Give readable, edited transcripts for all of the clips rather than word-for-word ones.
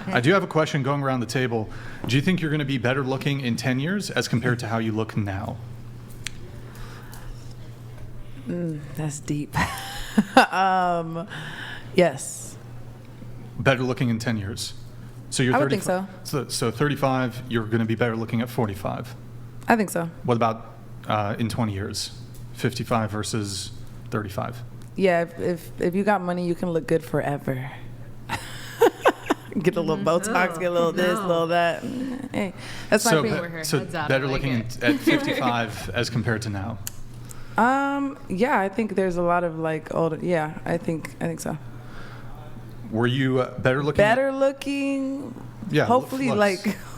I do have a question going around the table. Do you think you're going to be better looking in 10 years as compared to how you look now? That's deep. Yes. Better looking in 10 years. So you're I would think so. So 35, you're going to be better looking at 45. I think so. What about in 20 years? 55 versus 35. Yeah, if you got money, you can look good forever. Get a little Botox, get a little this, a little that. Hey, that's my favorite. So better looking at 55 as compared to now. Yeah, I think there's a lot of like older. Yeah, I think so. Were you better looking? Better looking. Yeah. Hopefully,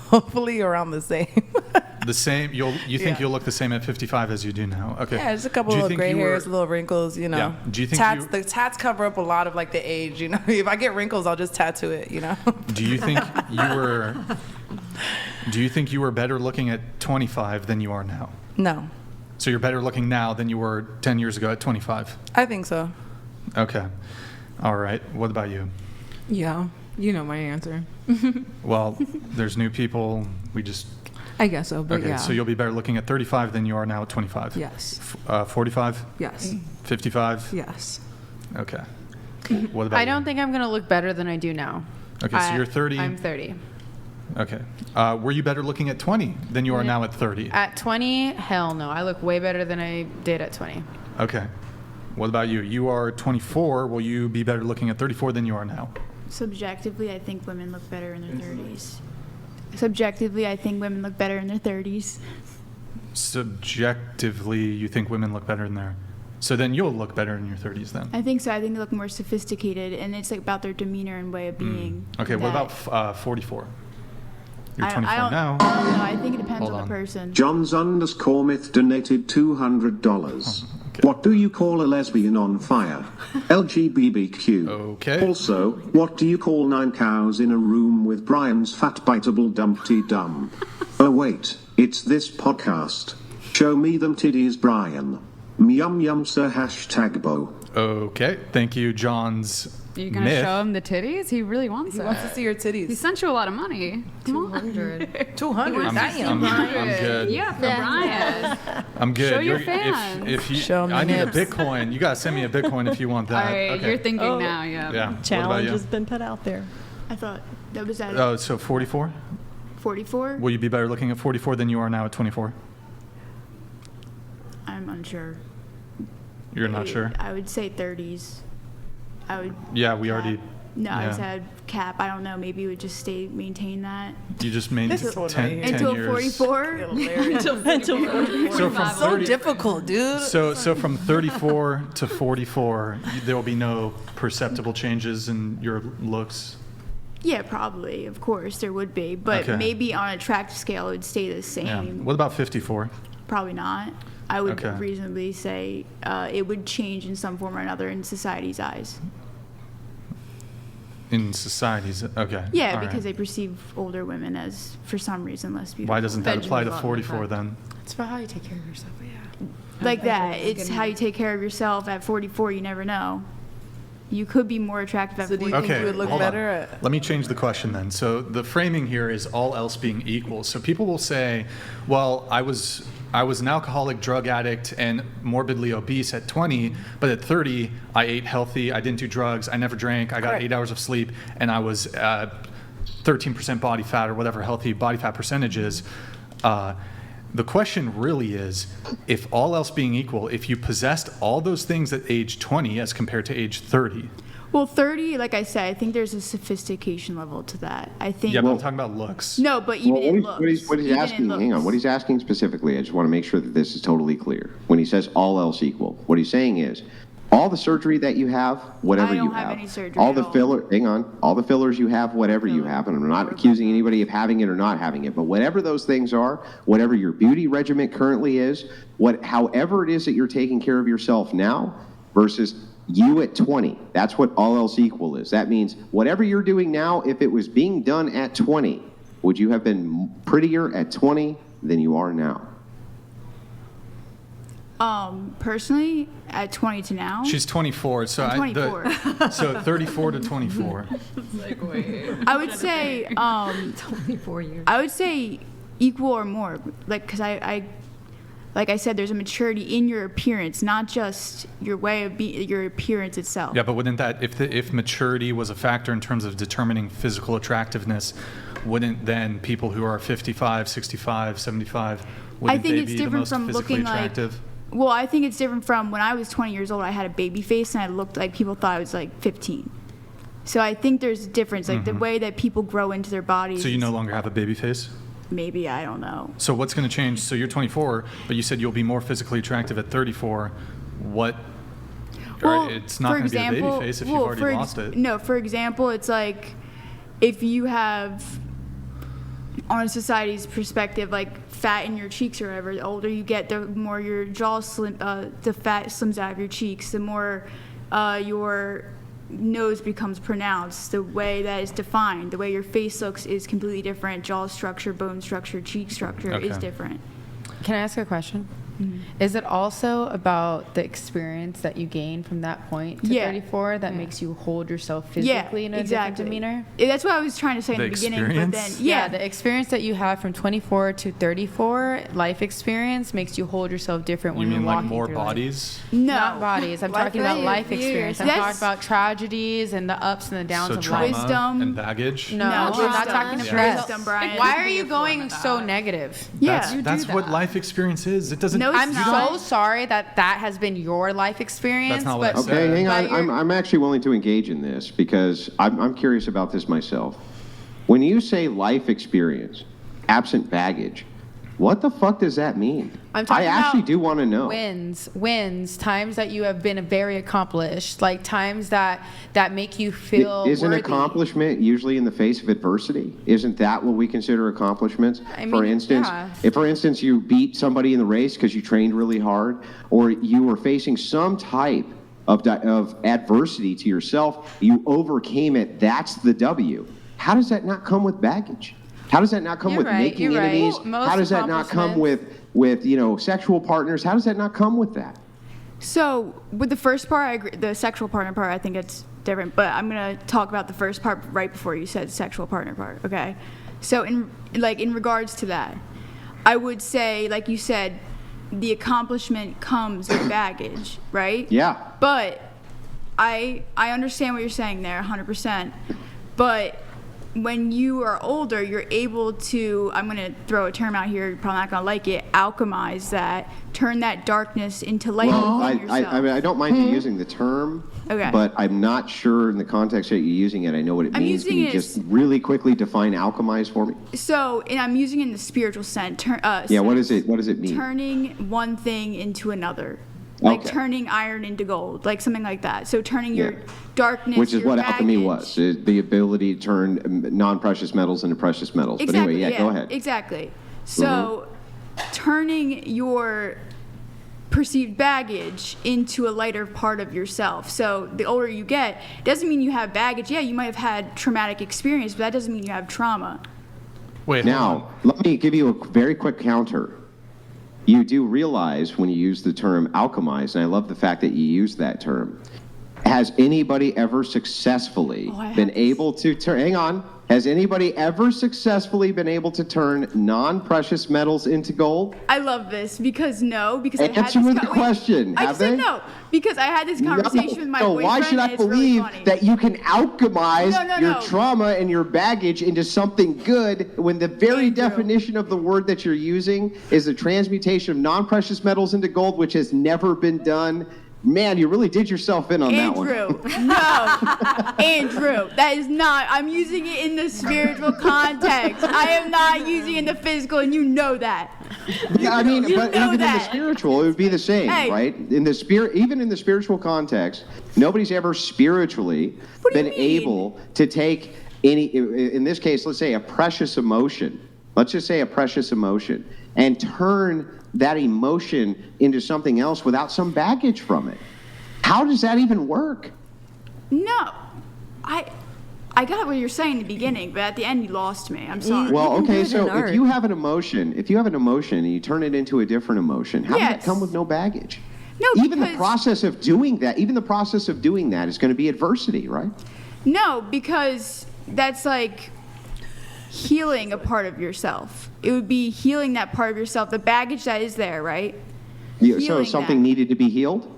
hopefully around the same. The same. You think you'll look the same at 55 as you do now? Okay. Yeah, just a couple of gray hairs, little wrinkles. You know. Yeah. Do you think the tats cover up a lot of like the age? You know, if I get wrinkles, I'll just tattoo it. You know. Do you think you were? Do you think you were better looking at 25 than you are now? No. So you're better looking now than you were 10 years ago at 25? I think so. Okay. All right. What about you? Yeah, you know my answer. Well, there's new people. I guess so, but okay, yeah. So you'll be better looking at 35 than you are now at 25? Yes. 45? Yes. 55? Yes. Okay. What about I don't think I'm going to look better than I do now. Okay, so you're 30. I'm 30. Okay. Were you better looking at 20 than you are now at 30? At 20, hell no. I look way better than I did at 20. Okay. What about you? You are 24. Will you be better looking at 34 than you are now? Subjectively, I think women look better in their 30s. Subjectively, I think women look better in their 30s. Subjectively, you think women look better in their... So then you'll look better in your 30s then? I think so. I think they look more sophisticated, and it's like about their demeanor and way of being. Okay, what about 44? You're 24 now. I don't know. I think it depends on the person. Johns_myth donated $200. Okay. What do you call a lesbian on fire? LGBTQ. Okay. Also, what do you call 9 cows in a room with Brian's fat biteable dumpty dum? Oh wait, it's this podcast. Show me them titties, Brian. Yum yum sir #bo. Okay, thank you, John's You're going to show him the titties? He really wants it. He wants to see your titties. He sent you a lot of money. 200. 200. I'm good. Yeah, for Brian. I'm good. Show your fans. If you, Show me I need a nips. Bitcoin. You gotta send me a Bitcoin if you want that. All right, okay. you're thinking now, yeah. Yeah. Challenge has been put out there. I thought that was at Oh, so 44? 44? Will you be better looking at 44 than you are now at 24? I'm unsure. You're not sure? I would say 30s. I would. Yeah, we cap. already. No, I yeah. said cap. I don't know. Maybe it would just maintain that. You just maintain This is what 10 Until years. 44? Until 44. So from So 30, difficult, dude. So from 34 to 44, there will be no perceptible changes in your looks. Yeah, probably. Of course, there would be. But Okay. maybe on a attractive scale, it would stay the same. Yeah. What about 54? Probably not. I would Okay. reasonably say it would change in some form or another in society's eyes. In society's, okay. Yeah, all because right. they perceive older women as, for some reason, less beautiful. Why doesn't that apply to Benjamin 44 Button then? It's about how you take care of yourself, yeah. Like that. It's how you take care of yourself at 44. You never know. You could be more attractive at So do you 44. think you would look hold better on. at... Let me change the question then. So the framing here is all else being equal. So people will say, well, I was an alcoholic, drug addict, and morbidly obese at 20, but at 30, I ate healthy, I didn't do drugs, I never drank, I got Correct. 8 hours of sleep, and I was 13% body fat or whatever healthy body fat percentage is. The question really is, if all else being equal, if you possessed all those things at age 20 as compared to age 30. Well, 30, like I said, I think there's a sophistication level to that. I think. Yeah, but I'm talking about looks. No, but even in looks. What he's even in asking, hang on, looks. what he's asking specifically, I just want to make sure that this is totally clear. When he says all else equal, what he's saying is, all the surgery that you have, whatever I don't you have have, any surgery all at the all. all the fillers you have, whatever you have, and I'm not accusing anybody of having it or not having it, but whatever those things are, whatever your beauty regimen currently is, however it is that you're taking care of yourself now versus you at 20, that's what all else equal is. That means whatever you're doing now, if it was being done at 20, would you have been prettier at 20 than you are now? Personally, at 20 to now. She's 24, so I'm 24. so 34 to 24. I would say 24 years. I would say equal or more, like, because I like I said, there's a maturity in your appearance, not just your way of being, your appearance itself. Yeah, but wouldn't that, if maturity was a factor in terms of determining physical attractiveness, wouldn't then people who are 55, 65, 75, wouldn't think they it's be the different most from physically looking like- attractive? Well, I think it's different from when I was 20 years old. I had a baby face and I looked like people thought I was like 15. So I think there's a difference, like the way that people grow into their bodies. So you no longer have a baby face? Maybe, I don't know. So what's going to change? So you're 24, but you said you'll be more physically attractive at 34. What? Well, It's not for going to be a baby example- face if well, you've already for lost it. No, for example, it's like if you have, on a society's perspective, like fat in your cheeks or whatever, the older you get, the more your jaw the fat slims out of your cheeks, the more your nose becomes pronounced, the way that is defined, the way your face looks is completely different. Jaw structure, bone structure, cheek structure is Okay. different. Can I ask a question? Is it also about the experience that you gain from that point to Yeah. 34 that makes you hold yourself Yeah, physically in a exactly. different demeanor? That's what I was trying to say in The the beginning, but then experience? yeah, The experience that you have from 24 to 34, life experience, makes you hold yourself different You when mean you're like walking more through life. bodies? no Not bodies. I'm Life talking about life experience. I'm That's- talking about tragedies and the ups and the downs So of trauma life. Wisdom. and baggage? No, No, I'm not wisdom. talking Yeah. stress. Wisdom, Brian. Why are you going so negative? Yeah. That's what life experience is. It doesn't. No, it's I'm not. so sorry that has been your life experience. That's not what but I said. Okay, hang on. But you're- I'm actually willing to engage in this because I'm curious about this myself. When you say life experience, absent baggage, what the fuck does that mean? I'm talking I actually about do want to know. wins, times that you have been very accomplished, like times that make you feel Isn't worthy. accomplishment usually in the face of adversity? Isn't that what we consider accomplishments? I For mean, instance, yeah. if for instance you beat somebody in the race because you trained really hard, or you were facing some type of adversity to yourself, you overcame it. That's the W. How does that not come with baggage? How does that not come You're with right, making you're right. enemies? Most How does that not come with sexual partners? How does that not come with that? So with the first part, I agree. The sexual partner part, I think it's different. But I'm gonna talk about the first part right before you said sexual partner part. Okay. So in regards to that, I would say, like you said, the accomplishment comes with baggage, right? Yeah. But I understand what you're saying there, 100%. But when you are older, you're able to, I'm going to throw a term out here, you're probably not going to like it, alchemize that, turn that darkness into light within yourself. I mean, I don't mind you using the term, Okay. but I'm not sure in the context that you're using it, I know what it I'm means. Can using you it just as- really quickly define alchemize for me? So, and I'm using it in the spiritual sense. Yeah, what is it? What does it mean? Turning one thing into another. Like Okay. turning iron into gold, like something like that. So turning your Yeah. darkness, Which is your what alchemy baggage- was, the ability to turn non-precious metals into precious metals. Exactly, but anyway, yeah, go ahead. Exactly. So, turning your perceived baggage into a lighter part of yourself. So, the older you get, doesn't mean you have baggage. Yeah, you might have had traumatic experience, but that doesn't mean you have trauma. Wait, hold on. Now, let me give you a very quick counter. You do realize when you use the term alchemize, and I love the fact that you use that term. Has anybody ever successfully Oh, I have been this. able to turn, hang on, has anybody ever successfully been able to turn non-precious metals into gold? I love this because I had Answer this the question, I have just said they? no because I had this conversation with my So boyfriend. why should I and it's really believe funny. that you can alchemize No, your no. trauma and your baggage into something good when the very Andrew. definition of the word that you're using is the transmutation of non-precious metals into gold, which has never been done? Man, you really did yourself in on that one. Andrew, no, Andrew, that is not. I'm using it in the spiritual context. I am not using it in the physical, and you know that. Yeah, I mean, You but know even in the that. spiritual, it would be the same, Hey. right? In the spirit, even in the spiritual context, nobody's ever spiritually What do you been mean? able to take any. In this case, let's say a precious emotion. Let's just say a precious emotion, and turn that emotion into something else without some baggage from it. How does that even work? No, I I got what you're saying in the beginning, but at the end you lost me. I'm sorry. Well, You can do okay, it in so art. if you have an emotion and you turn it into a different emotion, how does Yes. it come with no baggage? No, Even the because- process of doing that is going to be adversity, right? No, because that's like healing a part of yourself. It would be healing that part of yourself, the baggage that is there, right? So Healing something that. needed to be healed?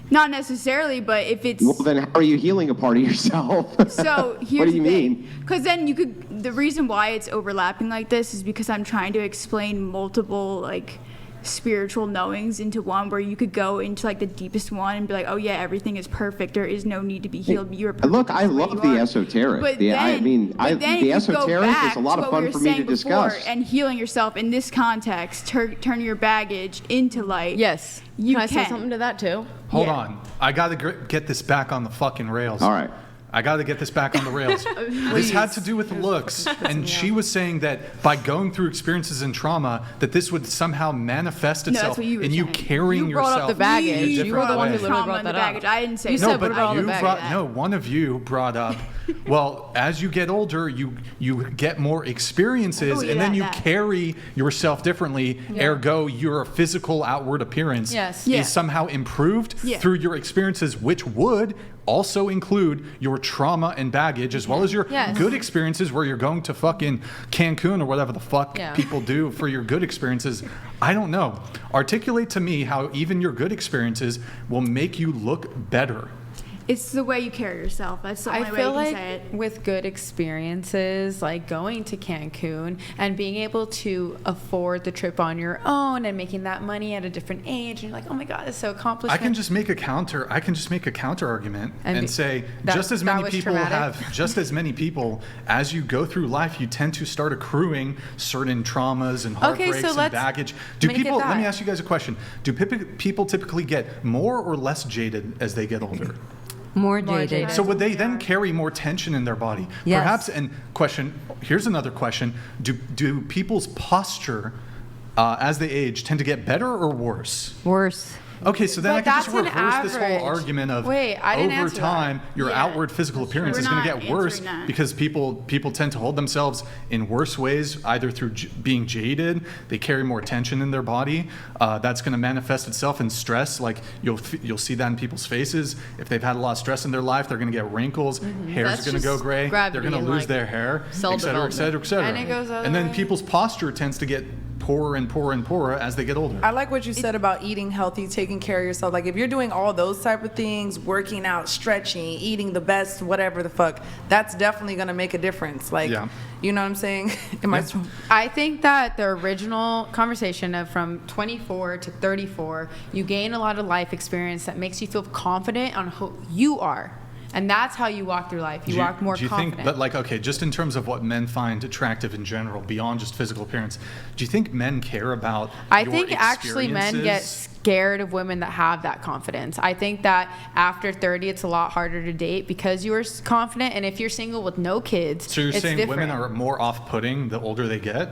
Not necessarily, but if it's Well, then how are you healing a part of yourself? so here's What do you the thing. mean? Because then you could. The reason why it's overlapping like this is because I'm trying to explain multiple like spiritual knowings into one, where you could go into like the deepest one and be like, oh yeah, everything is perfect. There is no need to be healed. You're perfect. Look, I just way love you the are. esoteric. But The then esoteric is a lot of fun for me to discuss. And healing yourself in this context, turn your baggage into light. Yes. You Can I say can. something to that too? Hold Yeah. on. I got to get this back on the fucking rails. All right. I got to get this back on the rails. This had to do with looks, and she was saying that by going through experiences and trauma, that this would somehow manifest that's itself what you were in you saying. carrying You brought up yourself the baggage. in a You different were the one way. who literally trauma brought and the that up. baggage. I didn't say You that. said, No, what but about all the you baggage? brought no. One of you brought up. Well, as you get older, you get more experiences, Oh, yeah, and then you that. carry yourself differently. Ergo, your physical outward appearance Yes. Yeah. is somehow improved Yeah. through your experiences, which would also include your trauma and baggage, as well as your Yes. good experiences where you're going to fucking Cancun or whatever the fuck Yeah. people do for your good experiences. I don't know. Articulate to me how even your good experiences will make you look better. It's the way you carry yourself. That's the I only way feel you can like say it. with good experiences, like going to Cancun and being able to afford the trip on your own and making that money at a different age, and you're like, oh my god, it's so accomplished. I can just make a counter argument And and be- say that- just as that many was people traumatic. just as many people as you go through life, you tend to start accruing certain traumas and heartbreaks and let's baggage. Do make it people? Let me that. ask you guys a question. Do people typically get more or less jaded as they get older? More More jaded. jaded. So would they then carry more tension in their body? Yes. Perhaps. And question. Here's another question. Do people's posture as they age tend to get better or worse? Worse. Okay, so then But I can just that's an reverse this whole average. argument of Wait, I didn't over answer that. time your Yeah, outward physical appearance We're is going to not get worse answering that. because people tend to hold themselves in worse ways, either through being jaded, they carry more tension in their body. That's going to manifest itself in stress. Like you'll see that in people's faces. If they've had a lot of stress in their life, they're going to get wrinkles, hair's Mm-hmm. That's going to go just gray, gravity they're going to and, lose like, their hair, cell et cetera, et cetera, et cetera. And it goes the other And then way. people's posture tends to get poorer and poorer and poorer as they get older. I like what you said about eating healthy, taking care of yourself. Like if you're doing all those type of things, working out, stretching, eating the best, whatever the fuck, that's definitely gonna make a difference. Like, Yeah. you know what I'm saying? Am I? I think that the original conversation of from 24 to 34, you gain a lot of life experience that makes you feel confident on who you are. And that's how you walk through life. You walk more do you confident. think, but like, okay, just in terms of what men find attractive in general, beyond just physical appearance, do you think men care about I your think actually men get experiences? scared of women that have that confidence. I think that after 30, it's a lot harder to date because you're confident. And if you're single with no kids, So you're it's saying different. women are more off-putting the older they get?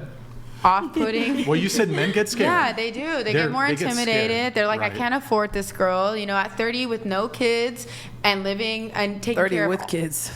off-putting. Well, you said men get scared. Yeah, they do. They They're- get more they get intimidated. scared. They're like, Right. I can't afford this girl. You know, at 30 with no kids and living and taking 30 care with of kids.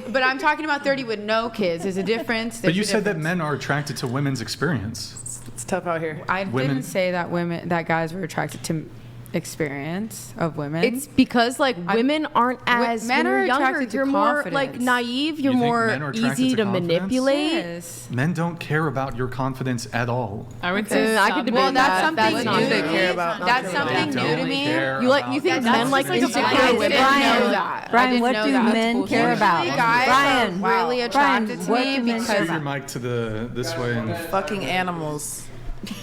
But I'm talking about 30 with no kids. There's a difference. But There's you a said that difference. men are attracted to women's experience. It's tough out here. I women- didn't say that guys were attracted to experience of women. It's because like women aren't as men when are you're younger, attracted to you're more like confidence. naive, you're You think more men are attracted easy to to confidence? manipulate. Yes. Men don't care about your confidence at all. I would say I could debate Well, that's that. something That's new not to true. they care about. That's They something They new to don't me. care You like about you think that. men like just like a insecure blind women? I Brian, didn't know that. I Brian, didn't what know do that. men Usually care about? guys Brian, are really attracted Brian, to what me do men care Move your about? mic to this way. And Fucking animals.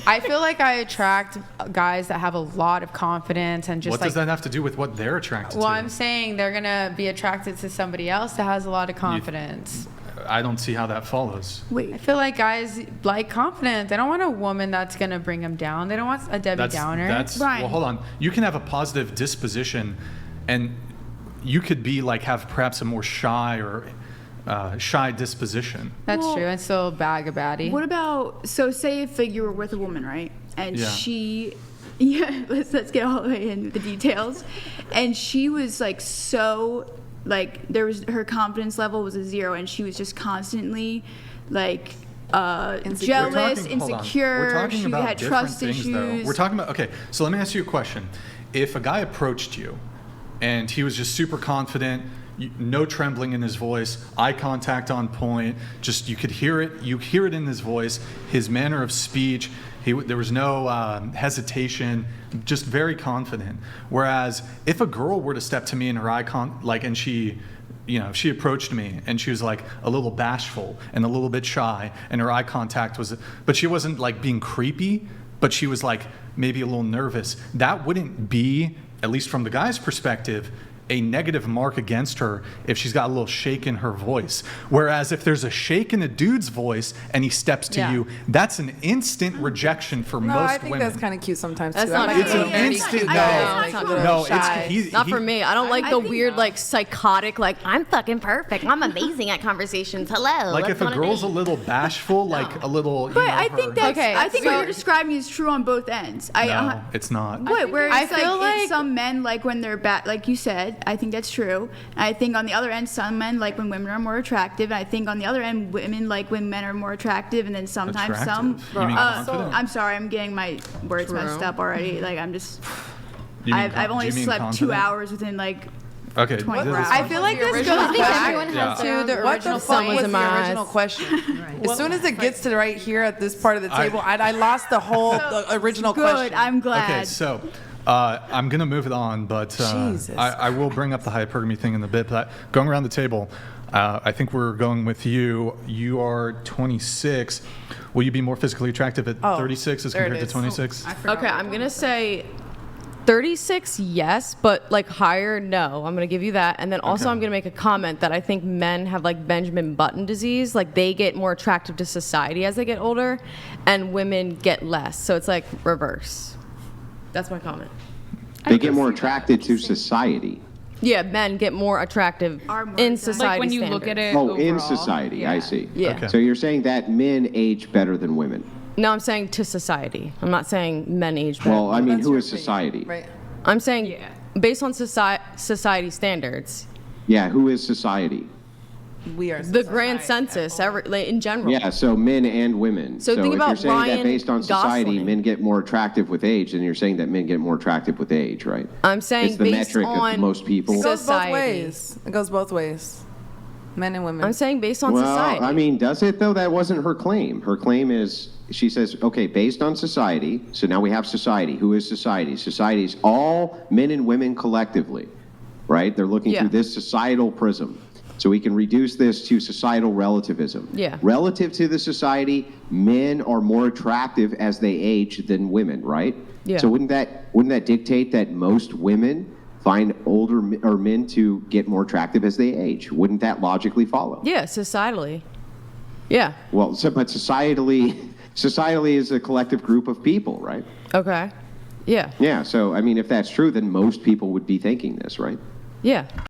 I feel like I attract guys that have a lot of confidence and just what like. does that have to do with what they're attracted Well, to? I'm saying they're gonna be attracted to somebody else that has a lot of confidence. I don't see how that follows. I Wait. feel like guys like confidence. They don't want a woman that's gonna bring them down. They don't want a Debbie Downer. That's Brian. well. Hold on. You can have a positive disposition, and you could be like have perhaps a more shy or shy disposition. That's Well, true. And still bag a baddie. What about so say if you were with a woman, right? And Yeah. she yeah, let's get all the way into the details. And she was like so like there was her confidence level was a 0, and she was just constantly like jealous, Hold on. insecure. We're talking She about had different trust things, issues. though. We're talking about, okay, so let me ask you a question. If a guy approached you and he was just super confident, no trembling in his voice, eye contact on point, just you could hear it, you hear it in his voice, his manner of speech, there was no hesitation, just very confident. Whereas if a girl were to step to me in her and she, if she approached me and she was like a little bashful and a little bit shy and her eye contact was, but she wasn't like being creepy, but she was like maybe a little nervous, that wouldn't be, at least from the guy's perspective, a negative mark against her if she's got a little shake in her voice. Whereas if there's a shake in a dude's voice and he steps to you, that's an instant rejection for No, most I think women. that's kind of cute sometimes That's too. not I cute. It's an very instant cute no. guy, That's like, not shy. Not for me. I don't like the think weird, not. like, psychotic, like, I'm fucking perfect. I'm amazing at conversations. Hello. Like let's if a go on girl's a date. little bashful, like a little, But I think that's Okay, I think so- what you're describing is true on both ends. no, it's not. What? Where I it's feel like, like- some men like when they're bad, like you said. I think that's true. And I think on the other end, some men like when women are more attractive. And I think on the other end, women like when men are more attractive. And then sometimes some. Attractive? You mean confident? I'm sorry, I'm getting my words True. messed up already. Like I'm just. You mean I've only do you mean slept confident? 2 hours within like. Okay, 24 this is- hours. I feel like The this original goes question. back Everyone has their own to what the original fuck point. was Someone's the a original mess. question. As soon as it gets to right here at this part of the table, I lost the original Good. question. I'm glad. Okay, so I'm going to move it on, but Jesus. I will bring up the hypergamy thing in a bit. But going around the table, I think we're going with you. You are 26. Will you be more physically attractive at 36 as there it compared to is. 26? Okay, I'm going to say 36, yes, but like higher, no. I'm going to give you that. And then also Okay. I'm going to make a comment that I think men have like Benjamin Button disease. Like they get more attractive to society as they get older and women get less. So it's like reverse. That's my comment. They get more attracted to society. Yeah, men get more attractive Are more in attractive. society Like when you look at it Oh, in overall. society, I see. Yeah. Okay. So you're saying that men age better than women? No, I'm saying to society. I'm not saying men age better. Well, I mean, That's who your is opinion, society? Right. I'm saying based on society standards, Yeah, who is society? We are the grand census like, in general. Yeah, so men and women. So think if about you're saying Ryan that based on society, Gosling. men get more attractive with age, then you're saying that men get more attractive with age, right? I'm saying it's the based metric on of most people. It goes both society. ways. It goes both ways. Men and women. I'm saying based on Well, society. I mean, does it though? That wasn't her claim. Her claim is she says, okay, based on society. So now we have society. Who is society? Society is all men and women collectively, right? They're looking Yeah. through this societal prism. So we can reduce this to societal relativism. Yeah. Relative to the society, men are more attractive as they age than women, right? Yeah. So wouldn't that dictate that most women find older or men to get more attractive as they age? Wouldn't that logically follow? yeah, societally. Yeah. Well, but societally is a collective group of people, right? Okay. Yeah. Yeah. So I mean, if that's true, then most people would be thinking this, right? Yeah.